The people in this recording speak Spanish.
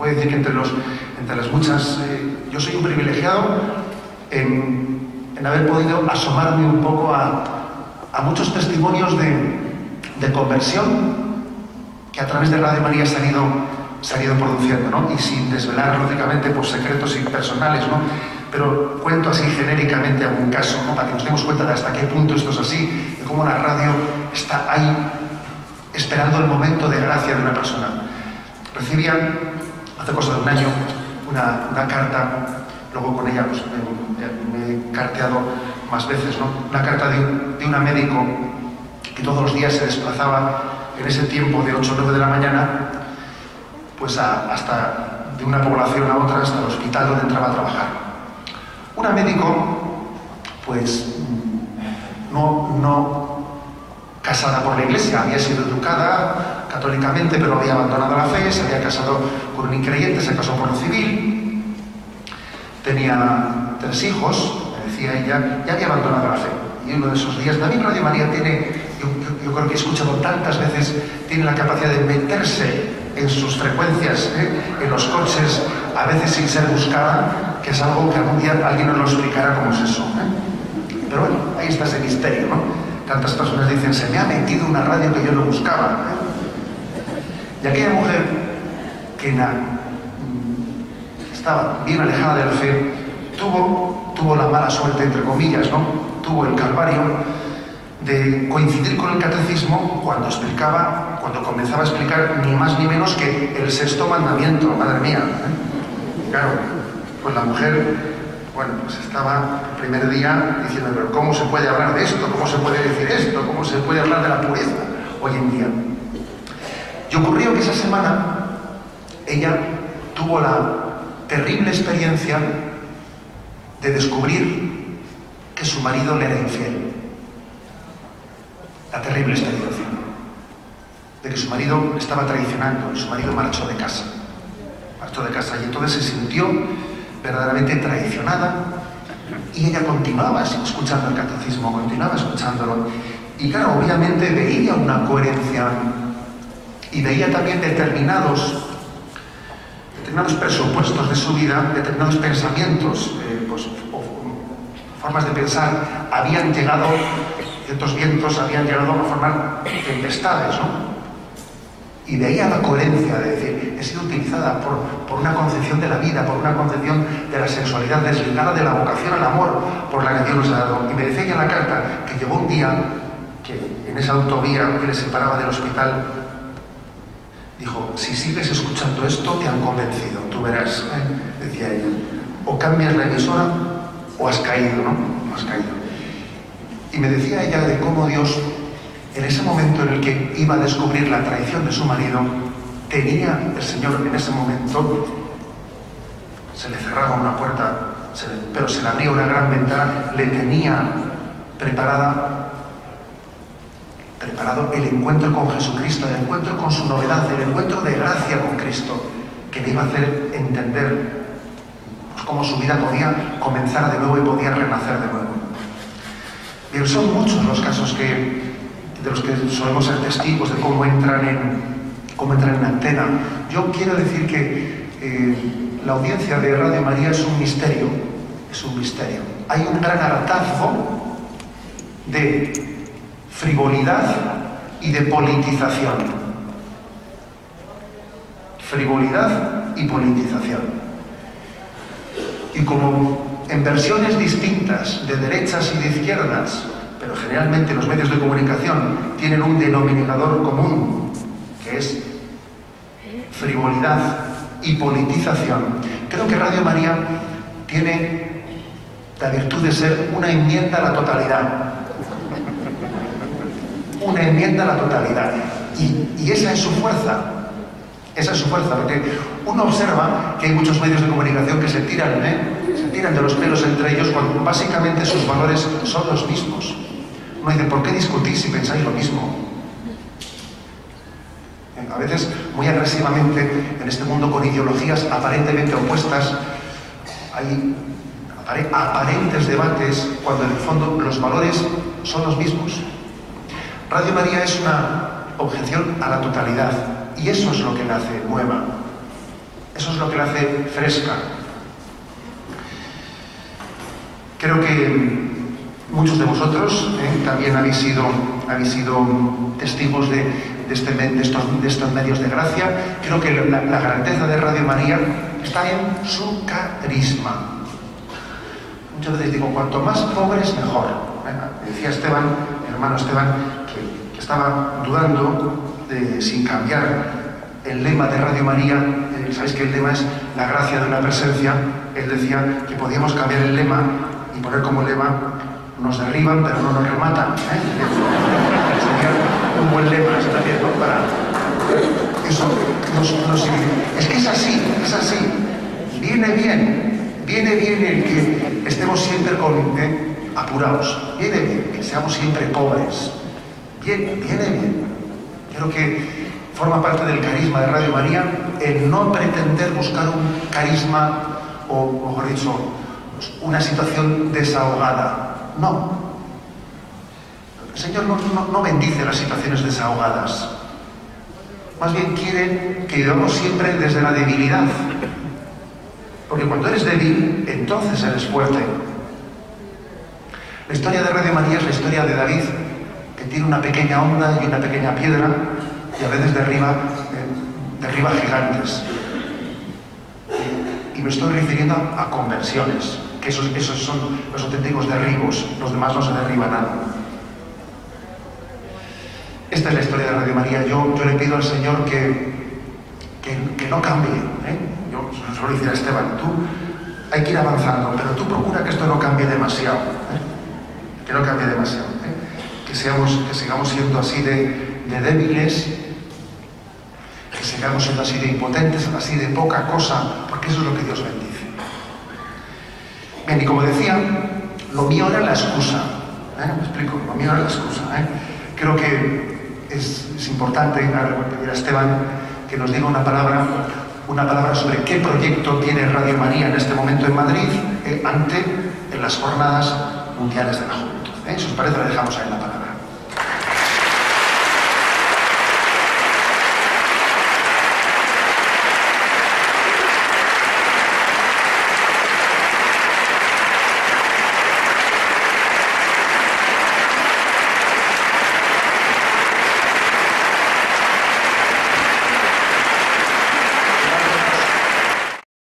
voy a decir que entre las muchas, yo soy un privilegiado en haber podido asomarme un poco a muchos testimonios de conversión que a través de Radio María se han ido produciendo, ¿no? Y sin desvelar, lógicamente, por secretos personales, ¿no? Pero cuento así genéricamente algún caso, ¿no? Para que nos demos cuenta de hasta qué punto esto es así, de cómo la radio está ahí esperando el momento de gracia de una persona. Recibía hace cosa de un año una carta, luego con ella pues, me he carteado más veces, ¿no? Una carta de una médico que todos los días se desplazaba en ese tiempo de 8 o 9 de la mañana, pues hasta de una población a otra, hasta el hospital donde entraba a trabajar. Una médico, pues no casada por la Iglesia, había sido educada católicamente, pero había abandonado la fe, se había casado con un increyente, se casó por lo civil, tenía 3 hijos, me decía ella, ya había abandonado la fe. Y uno de esos días, también Radio María tiene, yo creo que he escuchado tantas veces, tiene la capacidad de meterse en sus frecuencias, en los coches, a veces sin ser buscada, que es algo que algún día alguien nos lo explicará cómo es eso. Pero bueno, ahí está ese misterio, ¿no? Tantas personas dicen, se me ha metido una radio que yo no buscaba. Y aquella mujer, que estaba bien alejada de la fe, tuvo la mala suerte, entre comillas, ¿no? Tuvo el calvario de coincidir con el catecismo cuando comenzaba a explicar ni más ni menos que el 6.º mandamiento, madre mía. Claro, pues la mujer, bueno, pues estaba el primer día diciendo, pero ¿cómo se puede hablar de esto? ¿Cómo se puede decir esto? ¿Cómo se puede hablar de la pureza hoy en día? Y ocurrió que esa semana ella tuvo la terrible experiencia de descubrir que su marido le era infiel. La terrible experiencia de que su marido estaba traicionando, y su marido marchó de casa y entonces se sintió verdaderamente traicionada y ella continuaba escuchando el catecismo, continuaba escuchándolo y claro, obviamente veía una coherencia y veía también determinados presupuestos de su vida, determinados pensamientos, formas de pensar habían llegado, ciertos vientos habían llegado a formar tempestades, ¿no? Y veía la coherencia de decir, he sido utilizada por una concepción de la vida, por una concepción de la sexualidad desligada de la vocación al amor por la que Dios nos ha dado. Y me decía ella en la carta que llegó un día que en esa autovía que le separaba del hospital, dijo, si sigues escuchando esto te han convencido, tú verás, decía ella, o cambias la emisora o has caído, ¿no? O has caído. Y me decía ella de cómo Dios, en ese momento en el que iba a descubrir la traición de su marido, tenía el Señor en ese momento, se le cerraba una puerta, pero se le abría una gran ventana, le tenía preparado el encuentro con Jesucristo, el encuentro con su novedad, el encuentro de gracia con Cristo, que le iba a hacer entender cómo su vida podía comenzar de nuevo y podía renacer de nuevo. Bien, son muchos los casos de los que solemos ser testigos de cómo entran en antena. Yo quiero decir que la audiencia de Radio María es un misterio, Hay un gran hartazgo de frivolidad y de politización. Frivolidad y politización. Y como en versiones distintas de derechas y de izquierdas, pero generalmente los medios de comunicación tienen un denominador común, que es frivolidad y politización, creo que Radio María tiene la virtud de ser una enmienda a la totalidad. Una enmienda a la totalidad. Y esa es su fuerza. Esa es su fuerza, porque uno observa que hay muchos medios de comunicación que se tiran de los pelos entre ellos cuando básicamente sus valores son los mismos. Uno dice, ¿por qué discutir si pensáis lo mismo? A veces, muy agresivamente, en este mundo con ideologías aparentemente opuestas, hay aparentes debates cuando en el fondo los valores son los mismos. Radio María es una objeción a la totalidad y eso es lo que la hace nueva. Eso es lo que la hace fresca. Creo que muchos de vosotros también habéis sido testigos de estos medios de gracia. Creo que la grandeza de Radio María está en su carisma. Muchas veces digo, cuanto más pobres, mejor. Decía Esteban, mi hermano Esteban, que estaba dudando sin cambiar el lema de Radio María. Sabéis que el lema es la gracia de una presencia. Él decía que podíamos cambiar el lema y poner como lema: nos derriban pero no nos rematan. Sería un buen lema también, ¿no? Para eso es que es así. Viene bien el que estemos siempre apurados. Viene bien que seamos siempre pobres. Viene bien. Creo que forma parte del carisma de Radio María el no pretender buscar un carisma, o mejor dicho, una situación desahogada. No. El Señor no bendice las situaciones desahogadas. Más bien quiere que vivamos siempre desde la debilidad. Porque cuando eres débil, entonces eres fuerte. La historia de Radio María es la historia de David, que tiene una pequeña onda y una pequeña piedra, y a veces derriba gigantes. Y me estoy refiriendo a conversiones, que esos son los auténticos derribos, los demás no se derriba nada. Esta es la historia de Radio María. Yo le pido al Señor que no cambie. Yo suelo decir a Esteban, hay que ir avanzando, pero tú procura que esto no cambie demasiado. Que no cambie demasiado. Que sigamos siendo así de débiles, que sigamos siendo así de impotentes, así de poca cosa, porque eso es lo que Dios bendice. Bien, y como decía, lo mío era la excusa. ¿Me explico? Lo mío era la excusa. Creo que es importante, ahora voy a pedir a Esteban que nos diga una palabra sobre qué proyecto tiene Radio María en este momento en Madrid en las Jornadas Mundiales de la Juventud. Si os parece, le dejamos ahí la palabra.